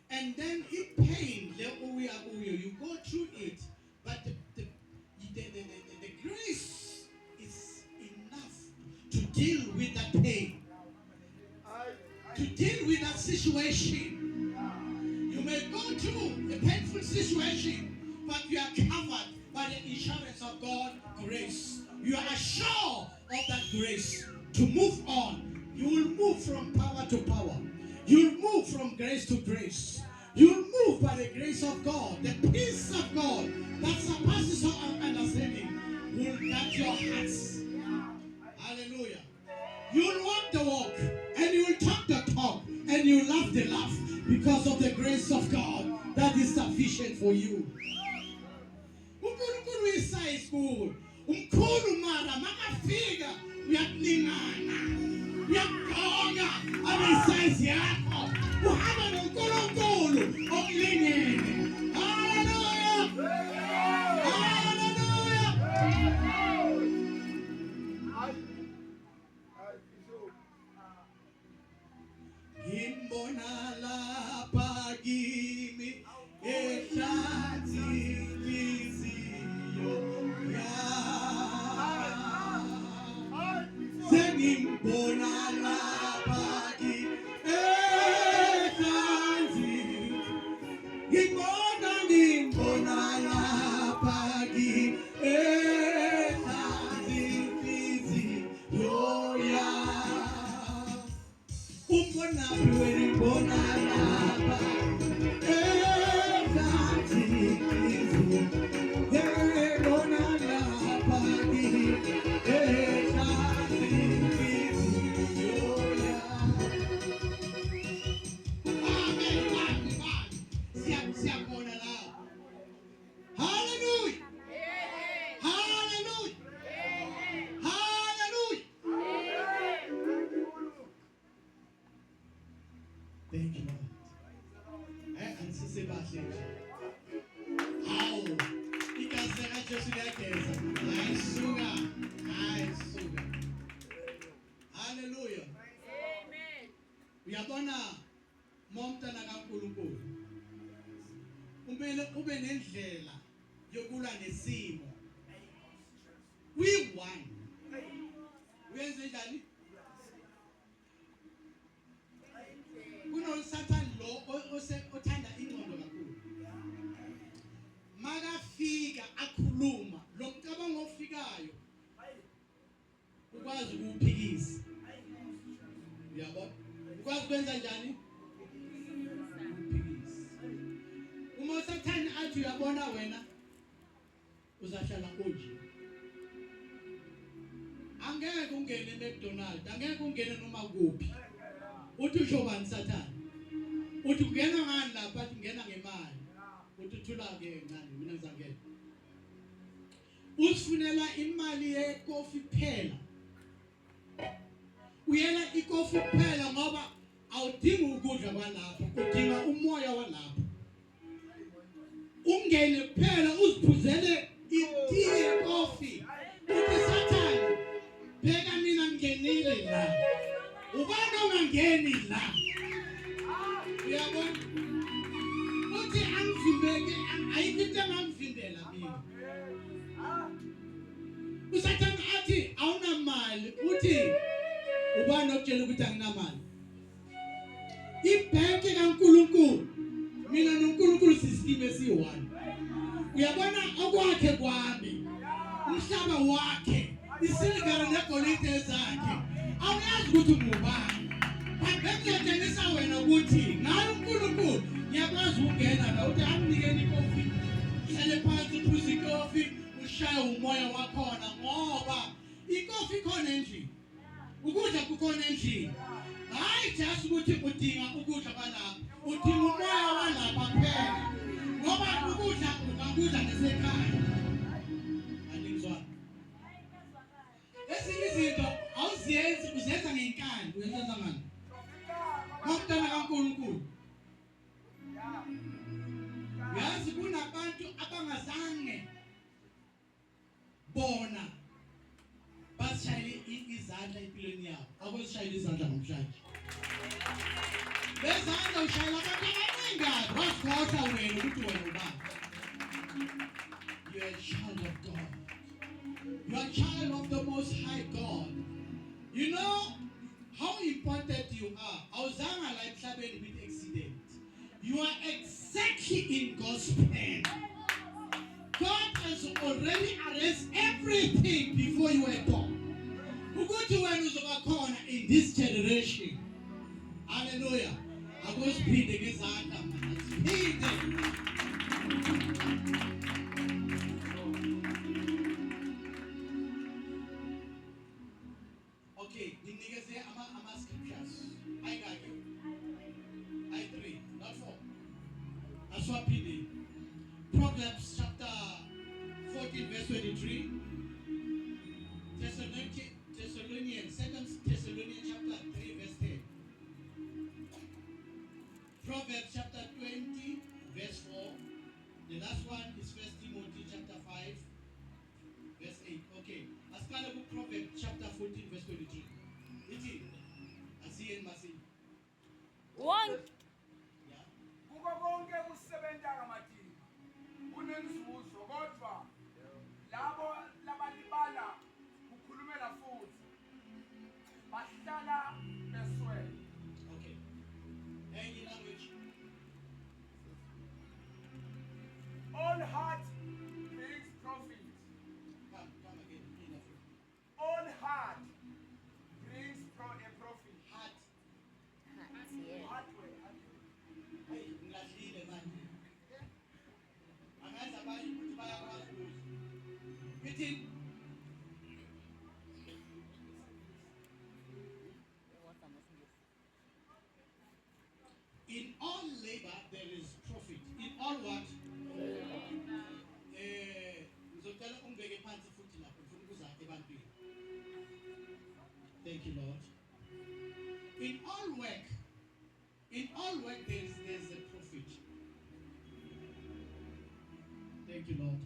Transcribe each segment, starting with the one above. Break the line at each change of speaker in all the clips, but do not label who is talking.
And then in pain, you go through it, but the grace is enough to deal with that pain, to deal with that situation. You may go through a painful situation, but you are covered by the insurance of God grace. You are assured of that grace to move on. You will move from power to power. You'll move from grace to grace. You'll move by the grace of God. The peace of God that surpasses all understanding will guard your hearts. Hallelujah. You'll walk the walk, and you will talk the talk, and you will laugh the laugh because of the grace of God that is sufficient for you. uNkulunkulu uyisize umkhulu mara makafika uyakulingana uyagonga abesize yakho uhamba noNkulunkulu okulingene. Hallelujah. Hallelujah. Ngimbona lapha kimi ehlathini Sengimbona lapha kimi ehlathini Ngimbona lapha kimi ehlathini Umbona lapha Thank you, Lord. Ansisebahle nje. Hawu. Igazi likaJesu liyageza. Ayisuka. Hallelujah. Amen. Uyabona momntana kaNkulunkulu. Kumele ube nendlela yokulwa nesimo. We won. Uyenze njani? Kunosathane lo othanda ingqondo kakhulu. Makafika akhuluma lo mcabango ofikayo ukwazi ukuphikisa. Uyabona? Ukwazi kwenza njani? Ukuphikisa. Uma usathane athi uyabona wena uzahlala konje. Angeke ungene eMcDonald's, angeke ungene noma kuphi. Uthi usho bani Sathane? Uthi ungena ngani lapha athi ngena ngemali. Uthi thula ke ngani mina ngizangena. Usifunela imali yekofi kuphela. Uyela ikofi kuphela ngoba awudingi ukudla kwalapha, udinga umoya walapha. Ungene kuphela uziphuzele itiye yekofi. Uthi Sathane, bheka mina ngingenile la. Ubani ongangeni la? Uyabona? Uthi angivimbeke, ayikho into engamvimbela mina. Usathane athi awunamali, uthi ubani okutshela ukuthi anginamali? Ibhenki kaNkulunkulu, mina noNkulunkulu sisime siyi-1. Uyabona okwakhe kwami, umhlaba wakhe, isilivere negolide zakhe. Awuyazi ukuthi ungubani. But bekutshengisa wena ukuthi naye uNkulunkulu ngiyakwazi ukungena la uthi akunikeni ikofi. Hlale phansi uphuze ikofi, ushaye umoya wakhona ngoba ikofi khona endlini. Ukudla kukhona endlini. Hayi just ukuthi udinga ukudla kwalapha. Udinga umoya walapha kuphela. Ngoba ukudla ungakudla ngesekhaya. Andingizwa. Ezinye izinto awuziyenzi uzenza ngenkani, uyenza ngani? Ngomntana kaNkulunkulu. Yazi kunabantu abangazange bona basishayile izandla empilweni yabo. Akusishayile izandla namhlanje. Bezandla ushayela abantu abaningi You're a child of God. You are a child of the Most High God. You know how important you are. Awuzanga la emhlabeni with accident. You are exactly in God's plan. God has already arranged everything before you were born. Ukuthi wena uzobakhona in this generation. Hallelujah. Akusiphinde ngezandla manje. Siphinde. Okay, nginikeze ama scriptures. Ayingaki? Ay3, not 4. Aswaphinde. Proverbs chapter 14 verse 23. Thessalonians, 2 Thessalonians chapter 3 verse 10. Proverbs chapter 20 verse 4. The last one is 1 Timothy chapter 5 verse 8. Okay. As part of Proverbs chapter 14 verse 23. Iti. Asiyen masi.
One.
Yeah.
Kuko konke kusebenza ngamadini. Kunenzuzo kodwa labo labalibala kukhulumela futhi bahlala beswele.
Okay. Any language?
All heart brings profit.
Come again.
All heart brings a profit.
Heart.
Heart way.
Hey, ngilahlile manje. Angazi abanye ukuthi bayakwazi ukuthi. Bithi in all labor there is profit. In all what? Ngizocela ungibeke phansi futhi lapho ngifuna ukuza ebantwini. Thank you, Lord. In all work there's a profit. Thank you, Lord.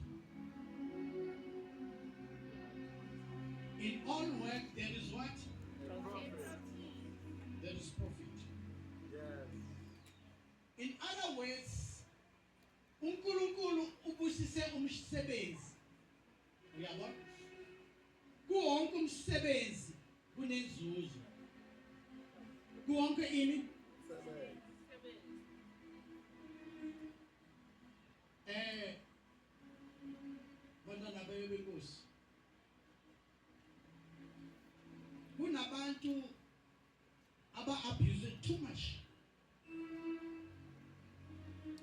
In all work there is what? There is profit.
Yes.
In other words, uNkulunkulu ubusise umsebenzi. Uyabona? Kuwonke umsebenzi kunenzuzo. Kuwonke ini? Bantwana benkosi. Kunabantu aba-abuse too much.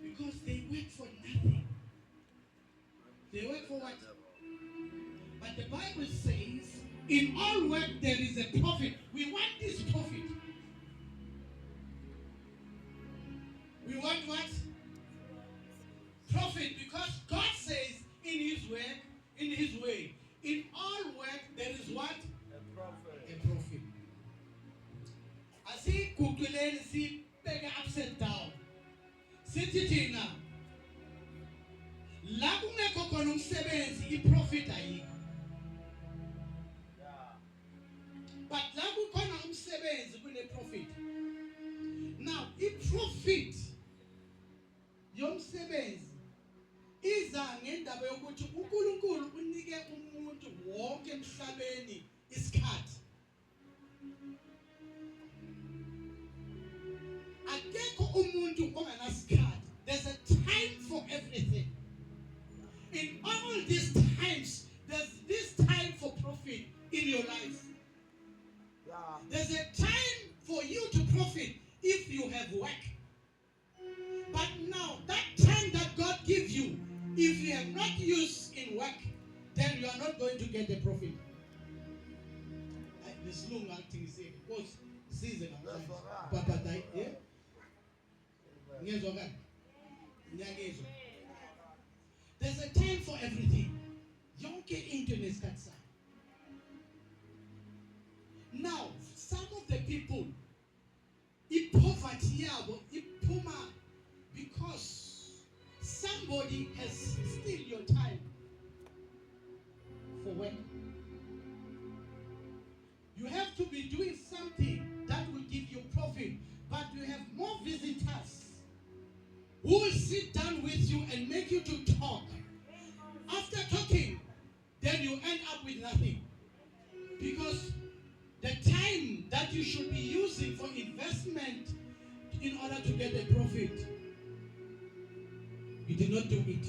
Because they work for nothing. They work for what? But the Bible says, in all work there is a profit. We want this profit. We want what? Profit, because God says in His work, in His way, in all work there is what?
A profit.
A profit. Asiguquleni sibheke upside down. Sithi thina la kungekho khona umsebenzi iprofit ayikho. But la kukhona umsebenzi kune profit. Now, iprofit yomsebenzi iza ngendaba yokuthi uNkulunkulu unike umuntu wonke emhlabeni isikhathi. Akekho umuntu onganasikhathi. There's a time for everything. In all these times, there's this time for profit in your life. There's a time for you to profit if you have work. But now, that time that God gives you, if you have not used in work, then you are not going to get the profit. This long acting is saying, because season Papa died, yeah? There's a time for everything. Yonke internet katsa. Now, some of the people, poverty yabo iphuma because somebody has steal your time for work. You have to be doing something that will give you profit, but you have more visitors who will sit down with you and make you to talk. After talking, then you end up with nothing. Because the time that you should be using for investment in order to get a profit, you did not do it.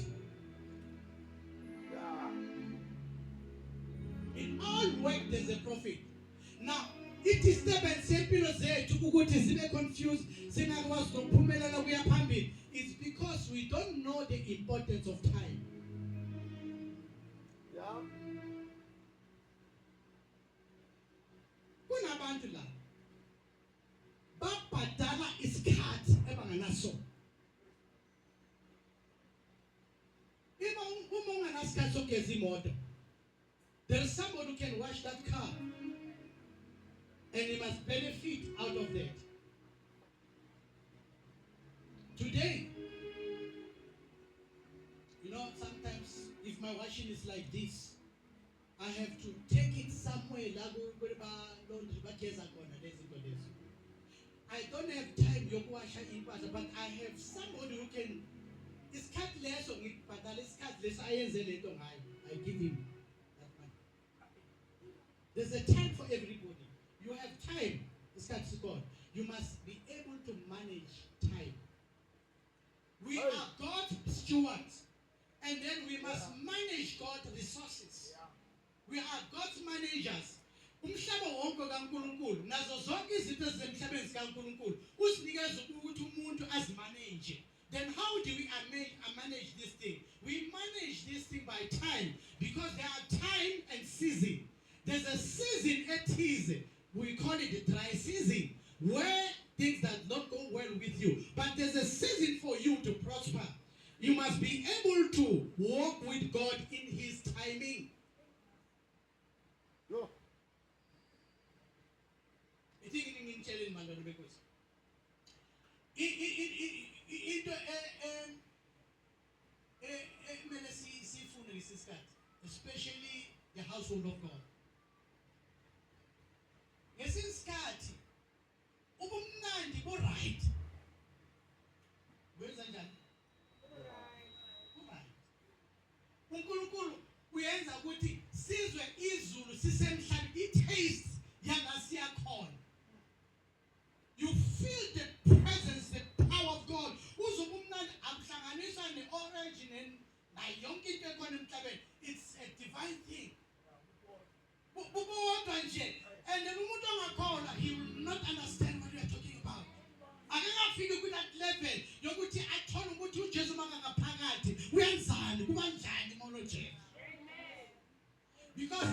In all work, there's a profit. Now, it is step and simple ukuthi sibe confused, singakwazi nokuphumelela kuya phambili. It's because we don't know the importance of time.
Yeah.
Kunabantu la babhadala isikhathi ebanganaso. Uma unganasikhathi sokugeza imoto, there is somebody who can wash that car, and he must benefit out of that. Today, you know, sometimes if my washing is like this, I have to take it somewhere. I don't have time yokuwasha impahla, but I have somebody who can. Isikhathi leso ngibhadala isikhathi leso ayenze lento ngayo. I give him that money. There's a time for everybody. You have time. Isikhathi sikona. You must be able to manage time. We are God's stewards, and then we must manage God's resources. We are God's managers. Umhlaba wonke kaNkulunkulu nazo zonke izinto ezisemhlabeni zikaNkulunkulu usinikeza ukuthi umuntu azimanage. Then how do we manage this thing? We manage this thing by time, because there are time and season. There's a season at season. We call it the dry season, where things that not go well with you. But there's a season for you to prosper. You must be able to walk with God in His timing.
No.
Especially the household of God. Ngesikhathi ubumnandi bo-right. Wenza njani? Bo-right. uNkulunkulu uyenza ukuthi sizwe izulu sisemhlabeni, i-taste yangasiya khona. You feel the presence, the power of God. Uzobumnandi akuhlanganiswa ne-orange nayo yonke into ekhona emhlabeni. It's a divine thing. Bubodwa nje. And the umuntu ongakholwa, he will not understand what we are talking about. Akakafiki ku that level yokuthi athole ukuthi uJesu makangaphakathi uyenzani kuba njani ngolo Jesu. Because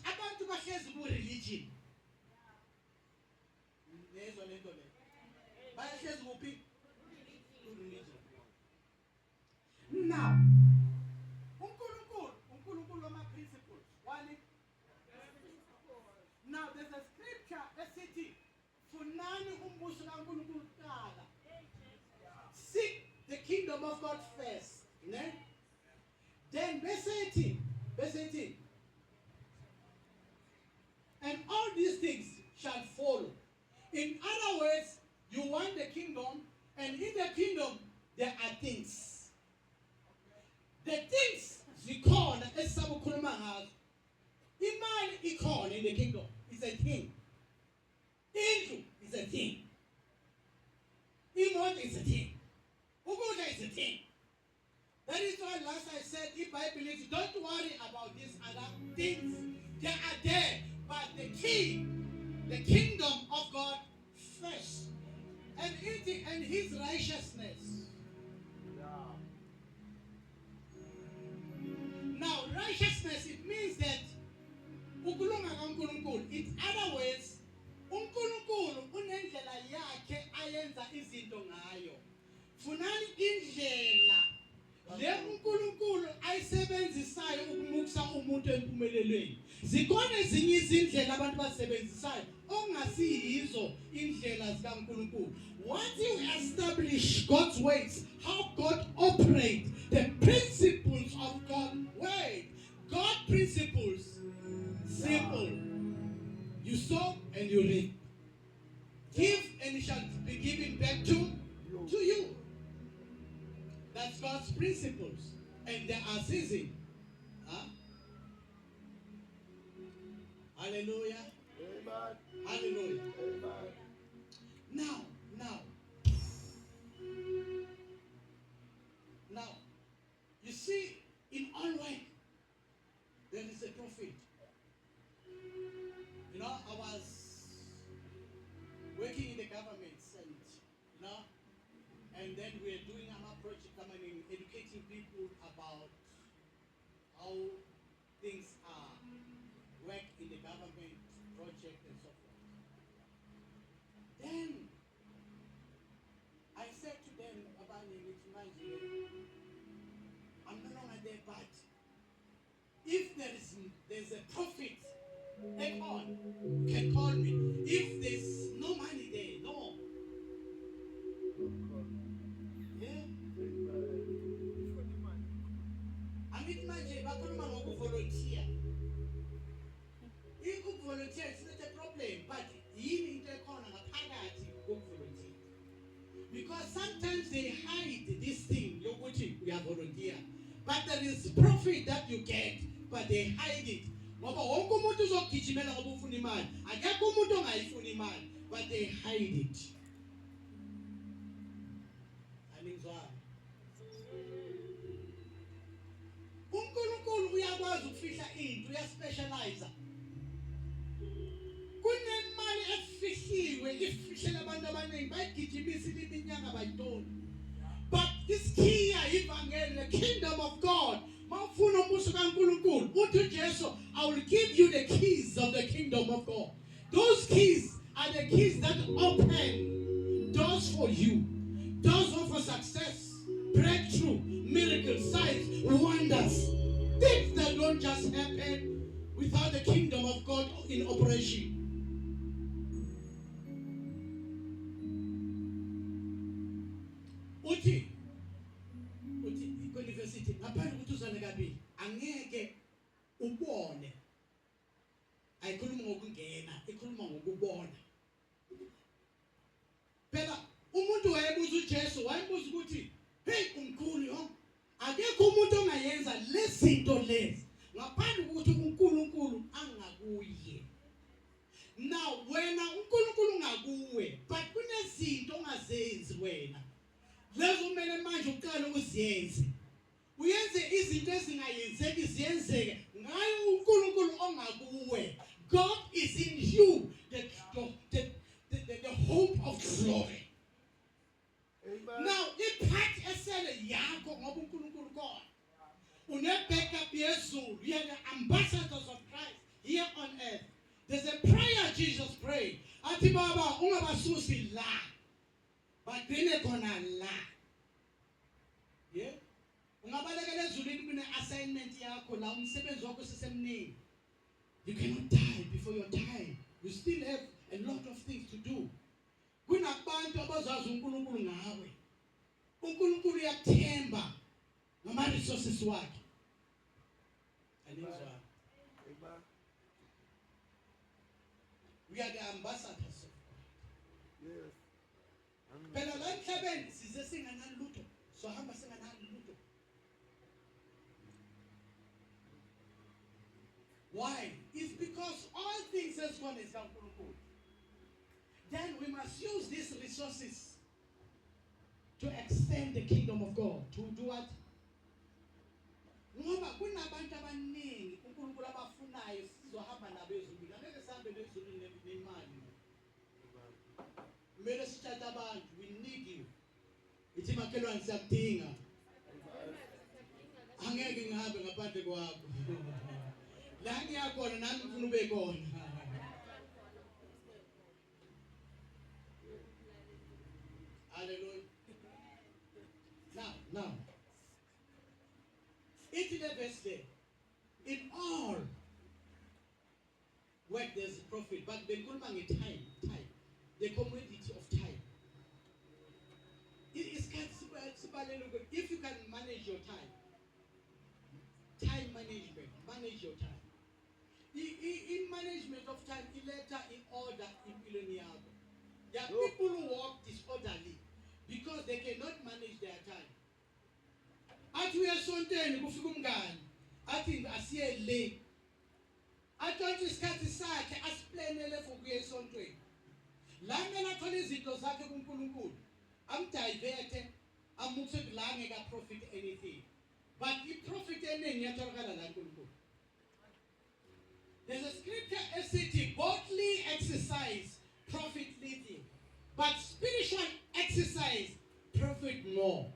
abantu bahlezi ku religion. Lezo lento le. Bahlezi kuphi? Ku religion. Now, uNkulunkulu loma principles. Now there's a scripture that says, "Funani umbuso kaNkulunkulu kuqala." Seek the kingdom of God first. Ne? Then bese and all these things shall follow. In other words, you want the kingdom, and in the kingdom there are things. The things zikhona esisabukhuluma ngazo. Imali ikhona in the kingdom. It's a thing. Indlu is a thing. Imoto is a thing. Ukudla is a thing. That is why last I said, if I believe, don't worry about these other things. They are there. But the key, the kingdom of God first. And His righteousness. Now, righteousness, it means that ukulunga kaNkulunkulu. In other words, uNkulunkulu unendlela yakhe ayenza izinto ngayo. Funani indlela le uNkulunkulu ayisebenzisayo ukumukisa umuntu empumelelweni. Zikhona ezinye izindlela abantu basebenzisayo ongasiyizo indlela zikaNkulunkulu. Once you establish God's ways, how God operates, the principles of God's way, God principles, simple. You sow and you reap. Give and it shall be given back to you. That's God's principles. And they are seasons. Huh? Hallelujah.
Amen.
Hallelujah.
Amen.
Now, you see, in all work, there is a profit. You know, I was working in the government, and then we're doing our project, educating people about how things are work in the government project and so forth. Then I said to them, I'm no longer there, but if there's a profit, take on. You can call me. If there's no money there, no. Yeah. Angithi manje bakhuluma ngokuvolunteer. Volunteer is not a problem, but yini into ekhona ngaphakathi kokuvolunteer. Because sometimes they hide this thing yokuthi uyavolunteer. But there is profit that you get, but they hide it. Ngoba wonke umuntu uzogijimela ngoba ufuna imali. Akekho umuntu ongayifuni imali, but they hide it. Anizwa. uNkulunkulu uyakwazi ukufihla into, uyaspecialize. Kunemali efihliwe ifihlela abantu abaningi bayigijimisa iminyaka bayitoni. But this key ivangeli, the kingdom of God. Mawufuna umbuso kaNkulunkulu, uthi uJesu, I will give you the keys of the kingdom of God. Those keys are the keys that open doors for you. Doors for success, breakthrough, miracles, signs, wonders. Things that don't just happen without the kingdom of God in operation. Uthi university ngaphandle ukuthi uzane kabili angeke ubone. Ayikhuluma ngokungena, ikhuluma ngokubona. Phela umuntu wayebuza uJesu, wayebuza ukuthi, "Hey umkhulu yo, akekho umuntu ongayenza lezinto lezi ngaphandle ukuthi uNkulunkulu angakuye." Now wena uNkulunkulu ngakuwe, but kunezinto ongazenzi wena. Lezo kumele manje uqale uziyenze. Uyenze izinto ezingayenzeki ziyenzeke ngayo uNkulunkulu ongakuwe. God is in you, the hope of glory.
Amen.
Now, iphathi esele yakho ngoba uNkulunkulu khona. Une-backup yezulu. You are the ambassadors of Christ here on earth. There's a prayer Jesus prayed. Athi baba ungabasusi la. Bagcine khona la. Yeah? Ungabalekela ezulwini kune assignment yakho la umsebenzi wakho sisemningi. You cannot die before your time. You still have a lot of things to do. Kunabantu abazazi uNkulunkulu ngawe. uNkulunkulu uyakuthemba ngama resources wakhe. Anizwa.
Amen.
We are the ambassadors of God.
Yes. Amen.
Phela la emhlabeni size singanalutho. So hamba singanalutho. Why? It's because all things has gone is uNkulunkulu. Then we must use these resources to extend the kingdom of God. To do what? Ngoba kunabantu abaningi uNkulunkulu abafunayo sizohamba nabo ezulwini. Angeke sihambe nezulwini nemali. Kumele sithathe abantu. We need you. Ithi makhelwane siyakudinga. Angeke ngihambe ngaphandle kwakho. La ngiyakhona nami ngifuna ube khona. Hallelujah. Now. It's the verse there. In all work there's a profit, but the time, the commodity of time. It's if you can manage your time management, manage your time. In management of time, in order in Iloniago. There are
No.
people who walk disorderly because they cannot manage their time. Athi uyasontweni kufika umngani athi asiye le athola isikhathi sakhe asiplanele for kuya esontweni la mina athola izinto zakhe kuNkulunkulu amdiverte amukuse la ngeka profit anything but i-profit eningi iyatholakala la kuNkulunkulu. There's a scripture esithi boldly exercise profit little but spiritual exercise profit more.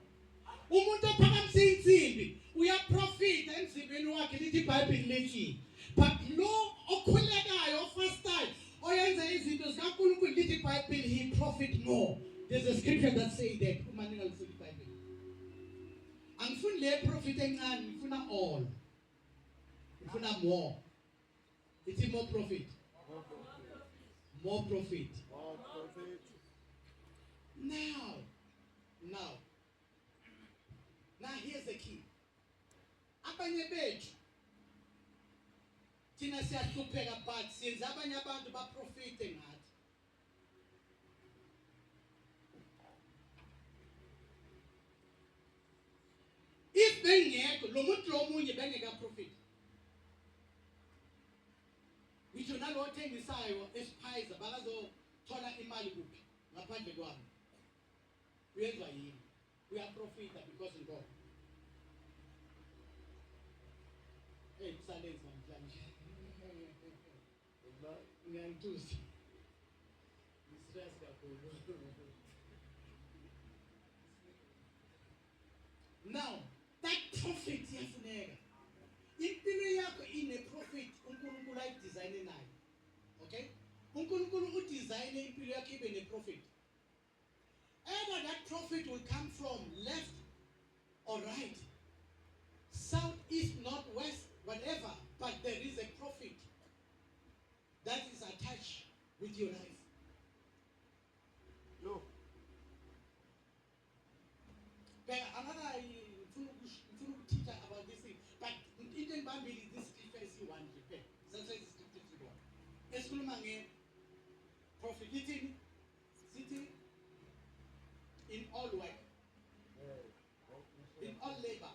Umuntu ophakamisa insimbi uyaprofita emzimbeni wakhe lithi iBhayibheli lithi but lo okhulekayo ofastayo oyenza izinto zikaNkulunkulu lithi iBhayibheli he profit more. There's a scripture that says that uma ningalifuni iBhayibheli angifuni le profit encane ngifuna all ngifuna more. It's more profit. More profit.
More profit.
Now here's the key. Abanye bethu thina siyahlupheka but siyenza abanye abantu baprofite ngathi. If bengekho lo muntu lo munye bengeka profit. Ngisho nalo othengisayo eSpicer bakazothola imali kuphi ngaphandle kwami. Uyenza yini? Uyaprofita because God. Hey, silence namhlanje. Ngiyangithusa. Stress kakhulu. Now, that profit iyafuneka. Impilo yakho ine profit uNkulunkulu ayidesign nayo. Okay? uNkulunkulu udesign impilo yakho ibe ne profit. Either that profit will come from left or right, south, east, north, west, whatever, but there is a profit that is attached with your life.
No.
But ngifuna ukuthetha about this thing, but into embambili this scripture is one repair. That's why this scripture is one. Esikhuluma nge-profit ithini? Sithi in all work, in all labor,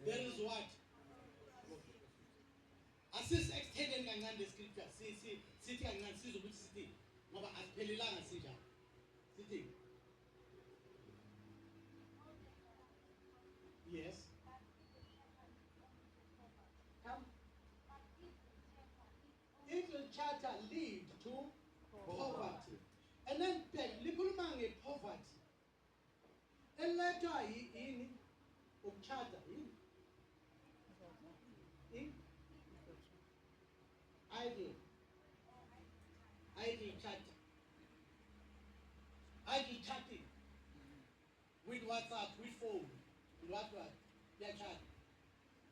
there is what? Assist extending kancane the scripture. Sithi kancane sizokuthi sithi ngoba asiphelelanga sinjalo. Sithi yes. Come. If the charter lead to poverty, and then likhuluma nge-poverty. Elethwa yini ukuchata yini? Idle chatting with WhatsApp, with phone, with WhatsApp, chat.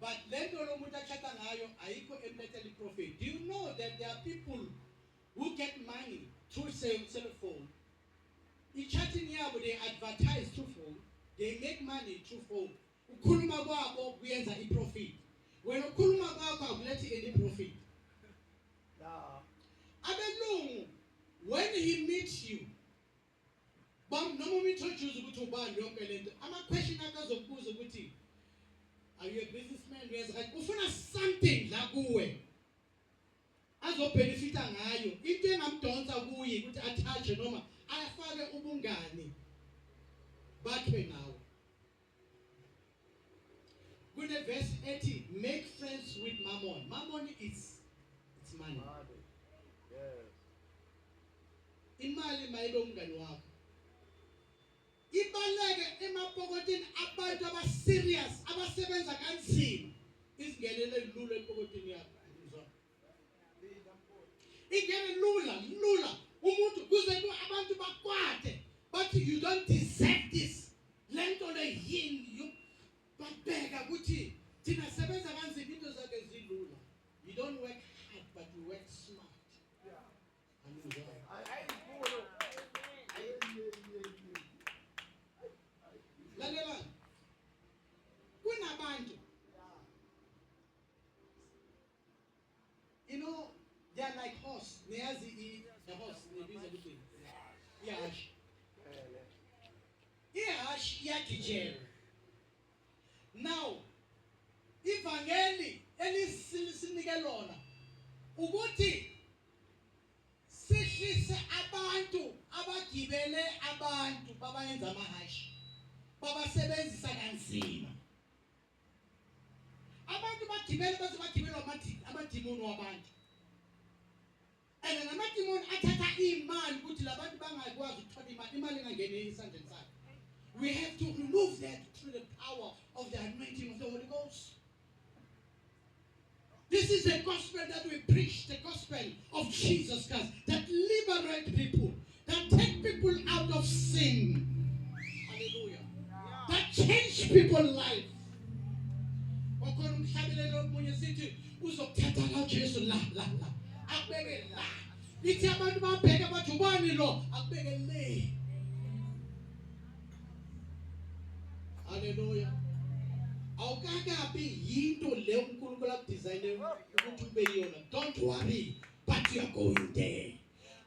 But lento lo muntu achata ngayo ayikho emlethela profit. Do you know that there are people who get money through cell phone? I-chatting yabo they advertise through phone, they make money through phone. Ukhuluma kwabo kuyenza i-profit. Wena ukhuluma kwakho akulethi any profit.
Yeah.
Abelungu when he meets you noma umintroduce ukuthi ubani yonke lento ama-question akazokubuza ukuthi are you a businessman? Ufuna something la kuwe azobhenefita ngayo into engamdonsa kuye ukuthi athathe noma ayafake ubungani bakhe nawe. Kune verse ethi make friends with mammon. Mammon is it's money.
Money. Yes.
Imali mayilo umngani wakho. Ibaleke emapokotini abantu abaserious abasebenza kanzima isingenele lula epokotini yakho. Ingene lula umuntu kuze abantu bakwade bathi you don't deserve this. Lento le yini babheka ukuthi thina sebenza kanzima into zakhe zilula. You don't work hard but you work smart. Lalela. Kunabantu. You know, they are like horse. Niyazi the horse nebiza ukuthi. bayagijela. Now ivangeli elisinike lona ukuthi sihlise abantu abagibele abantu babayenza amahashi babasebenzisa kanzima. Abantu bagibele base bagibelwa amadimoni wabantu. And namadimoni athatha imali ukuthi labantu bangakwazi ukuthola imali engangeni esandleni sakhe. We have to remove that through the power of the anointing of the Holy Ghost. This is the gospel that we preach, the gospel of Jesus Christ, that liberate people, that take people out of sin. Hallelujah. That change people's life. Wakhona umhlabelelo omunye sithi uzokuthatha la Jesu la akubeke la. Ithi abantu babheke bathi ubani lo akubeke le. Hallelujah. Awukakabi yinto le uNkulunkulu akudesigne ukuthi ube yona. Don't worry, but you are going there.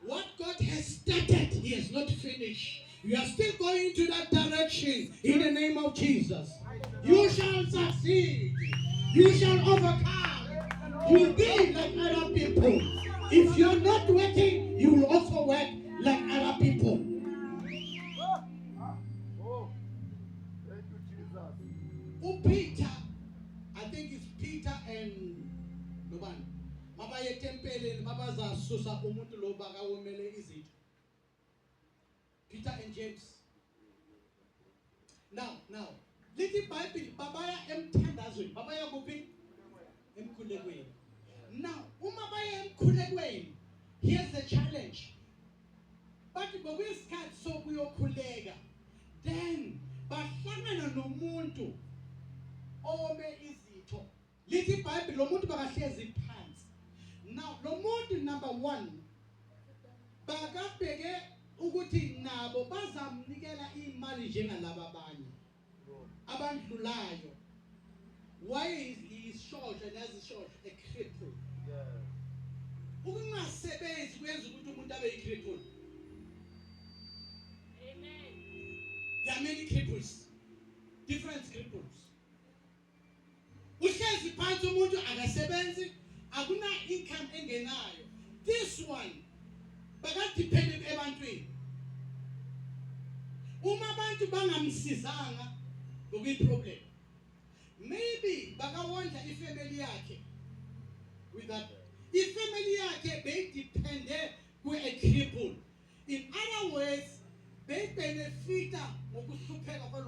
What God has started, He has not finished. You are still going to that direction in the name of Jesus. You shall succeed. You shall overcome. You will be like other people. If you are not working, you will also work like other people.
Oh, thank you, Jesus.
Peter, I think it's Peter and Loban. Mabaye tempele mabaza susa umuntu lo bakawomele izitho. Peter and James. Now, lithi Bible babaya emthandazweni, babaya kuphi? Emkhulekweni. Now, uma baya emkhulekweni, here's the challenge. Bathi bokwesikhathi sokuyokhuleka, then bahlangana nomuntu ome izitho. Lithi iBhayibheli lo muntu bakahlezi phansi. Now lo muntu number 1 bakabheke ukuthi nabo bazamnikela imali njengalaba abanye abandlulayo. Why is he short and as a short a cripple? Ukungasebenzi kwenza ukuthi umuntu abe cripple.
Amen.
There are many cripples, different cripples. Uhlezi phansi umuntu akasebenzi, akuna income engenayo. This one bakadepend ebantwini. Uma abantu bangamsizanga ngokuyi problem, maybe bakawondla ifamily yakhe with that. Ifamily yakhe beyidepende ku a cripple. In other words, bebenefita ngokuhlupheka